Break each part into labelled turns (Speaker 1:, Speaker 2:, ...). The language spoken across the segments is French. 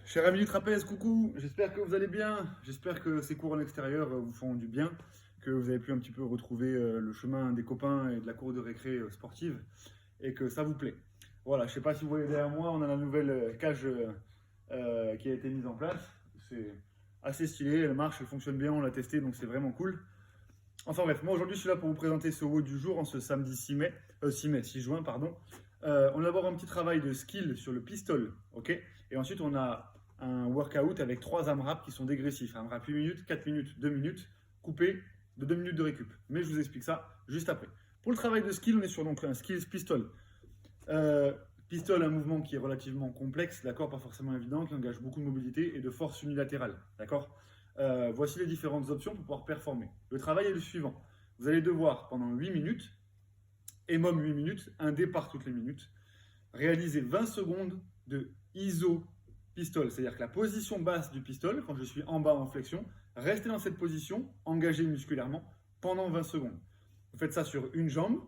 Speaker 1: Cher ami du trapèze, coucou, j'espère que vous allez bien, j'espère que ces cours en extérieur vous font du bien, que vous avez pu un petit peu retrouver le chemin des copains et de la cour de récré sportive et que ça vous plaît. Voilà, je ne sais pas si vous voyez derrière moi, on a la nouvelle cage qui a été mise en place, c'est assez stylé, elle marche, elle fonctionne bien, on l'a testé donc c'est vraiment cool. Enfin bref, moi aujourd'hui je suis là pour vous présenter ce WOD du jour en ce samedi 6 juin, pardon. On va avoir un petit travail de skill sur le pistol, ok? Et ensuite on a un workout avec 3 AMRAP qui sont dégressifs. AMRAP 8 minutes, 4 minutes, 2 minutes, coupé de 2 minutes de récup. Mais je vous explique ça juste après. Pour le travail de skill, on est sur donc un skills pistol. Pistol, un mouvement qui est relativement complexe, d'accord, pas forcément évident, qui engage beaucoup de mobilité et de force unilatérale, d'accord. Voici les différentes options pour pouvoir performer. Le travail est le suivant. Vous allez devoir, pendant 8 minutes, EMOM 8 minutes, un départ toutes les minutes, réaliser 20 secondes de iso pistol, c'est-à-dire que la position basse du pistol, quand je suis en bas en flexion, restez dans cette position, engagé musculairement, pendant 20 secondes. Vous faites ça sur une jambe,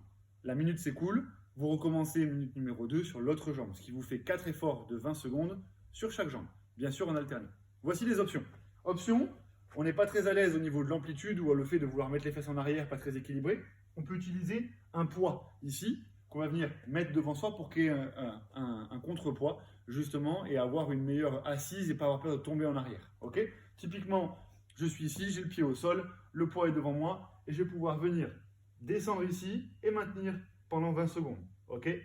Speaker 1: la minute s'écoule, vous recommencez minute numéro 2 sur l'autre jambe, ce qui vous fait 4 efforts de 20 secondes sur chaque jambe, bien sûr en alternant. Voici les options. Option, on n'est pas très à l'aise au niveau de l'amplitude ou le fait de vouloir mettre les fesses en arrière, pas très équilibré. On peut utiliser un poids ici, qu'on va venir mettre devant soi pour créer un contrepoids, justement, et avoir une meilleure assise et pas avoir peur de tomber en arrière. Ok? Typiquement, je suis ici, j'ai le pied au sol, le poids est devant moi, et je vais pouvoir venir descendre ici et maintenir pendant 20 secondes. Ok? Et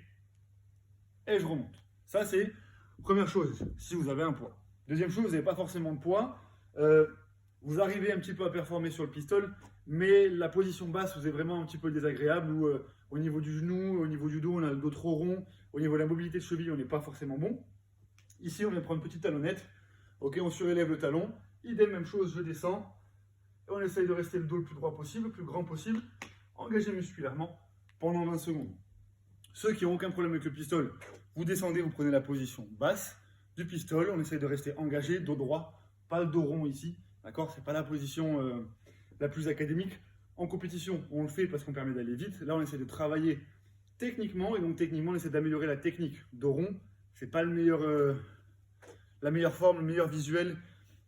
Speaker 1: je remonte. Ça, c'est première chose, si vous avez un poids. Deuxième chose, vous n'avez pas forcément de poids. Vous arrivez un petit peu à performer sur le pistol, mais la position basse vous est vraiment un petit peu désagréable, ou au niveau du genou, au niveau du dos, on a le dos trop rond, au niveau de la mobilité de cheville, on n'est pas forcément bon. Ici, on vient prendre une petite talonnette, ok, on surélève le talon, idem, même chose, je descends, et on essaye de rester le dos le plus droit possible, le plus grand possible, engagé musculairement pendant 20 secondes. Ceux qui n'ont aucun problème avec le pistol, vous descendez, vous prenez la position basse du pistol, on essaye de rester engagé, dos droit, pas le dos rond ici, d'accord? C'est pas la position la plus académique. En compétition, on le fait parce qu'on permet d'aller vite. Là, on essaie de travailler techniquement, et donc techniquement, on essaie d'améliorer la technique. Dos rond, c'est pas le meilleur, la meilleure forme, le meilleur visuel,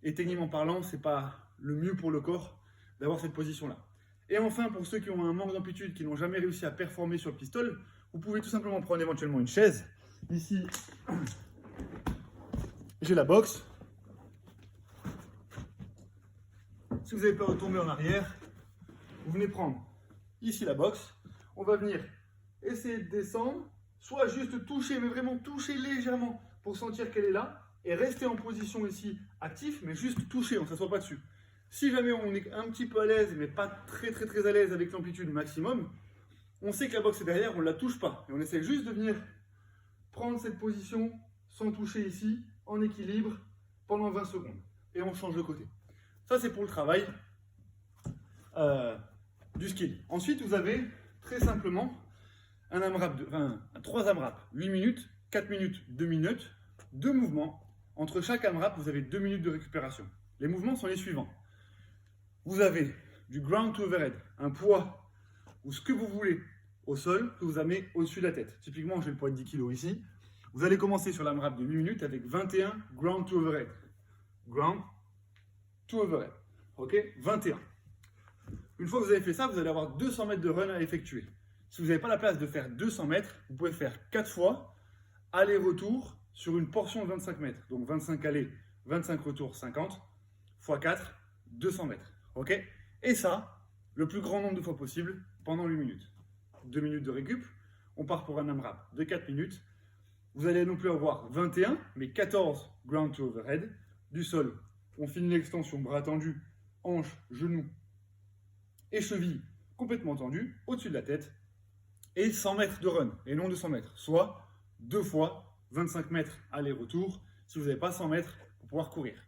Speaker 1: et techniquement parlant, c'est pas le mieux pour le corps d'avoir cette position-là. Et enfin, pour ceux qui ont un manque d'amplitude, qui n'ont jamais réussi à performer sur le pistol, vous pouvez tout simplement prendre éventuellement une chaise. Ici, j'ai la box. Si vous avez peur de tomber en arrière, vous venez prendre ici la box. On va venir essayer de descendre, soit juste toucher, mais vraiment toucher légèrement pour sentir qu'elle est là, et rester en position ici actif, mais juste toucher, on ne s'assoit pas dessus. Si jamais on est un petit peu à l'aise, mais pas très à l'aise avec l'amplitude maximum, on sait que la box est derrière, on ne la touche pas. Et on essaie juste de venir prendre cette position sans toucher ici, en équilibre, pendant 20 secondes. Et on change de côté. Ça, c'est pour le travail du skill. Ensuite, vous avez très simplement un AMRAP, 3 AMRAP, 8 minutes, 4 minutes, 2 minutes, 2 mouvements. Entre chaque AMRAP, vous avez 2 minutes de récupération. Les mouvements sont les suivants. Vous avez du ground to overhead, un poids ou ce que vous voulez au sol que vous amenez au-dessus de la tête. Typiquement, j'ai le poids de 10 kg ici. Vous allez commencer sur l'AMRAP de 8 minutes avec 21 ground to overhead. Ground to overhead. Ok, 21. Une fois que vous avez fait ça, vous allez avoir 200 mètres de run à effectuer. Si vous n'avez pas la place de faire 200 mètres, vous pouvez faire 4 fois aller-retour sur une portion de 25 mètres. Donc 25 aller, 25 retour, 50, x 4, 200 mètres. Ok? Et ça, le plus grand nombre de fois possible pendant 8 minutes. 2 minutes de récup. On part pour un AMRAP de 4 minutes. Vous allez non plus avoir 21, mais 14 ground to overhead. Du sol, on finit l'extension bras tendus, hanches, genoux et chevilles complètement tendues au-dessus de la tête. Et 100 mètres de run, et non 200 mètres. Soit 2 fois 25 mètres aller-retour, si vous n'avez pas 100 mètres pour pouvoir courir.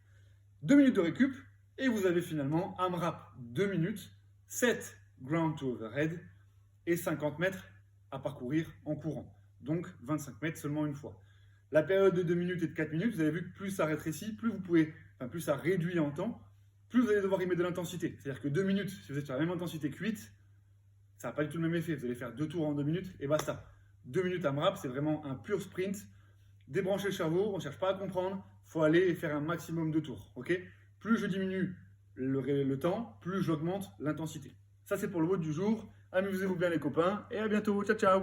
Speaker 1: 2 minutes de récup, et vous avez finalement AMRAP 2 minutes, 7 ground to overhead, et 50 mètres à parcourir en courant. Donc 25 mètres seulement une fois. La période de 2 minutes et de 4 minutes, vous avez vu que plus ça rétrécit, plus ça réduit en temps, plus vous allez devoir y mettre de l'intensité. C'est-à-dire que 2 minutes, si vous êtes sur la même intensité que 8, ça n'a pas du tout le même effet. Vous allez faire 2 tours en 2 minutes et basta. 2 minutes AMRAP, c'est vraiment un pur sprint Débranchez le cerveau, on ne cherche pas à comprendre, il faut aller et faire un maximum de tours. Ok? Plus je diminue le temps, plus j'augmente l'intensité. Ça, c'est pour le vote du jour. Amusez-vous bien les copains et à bientôt. Ciao, ciao!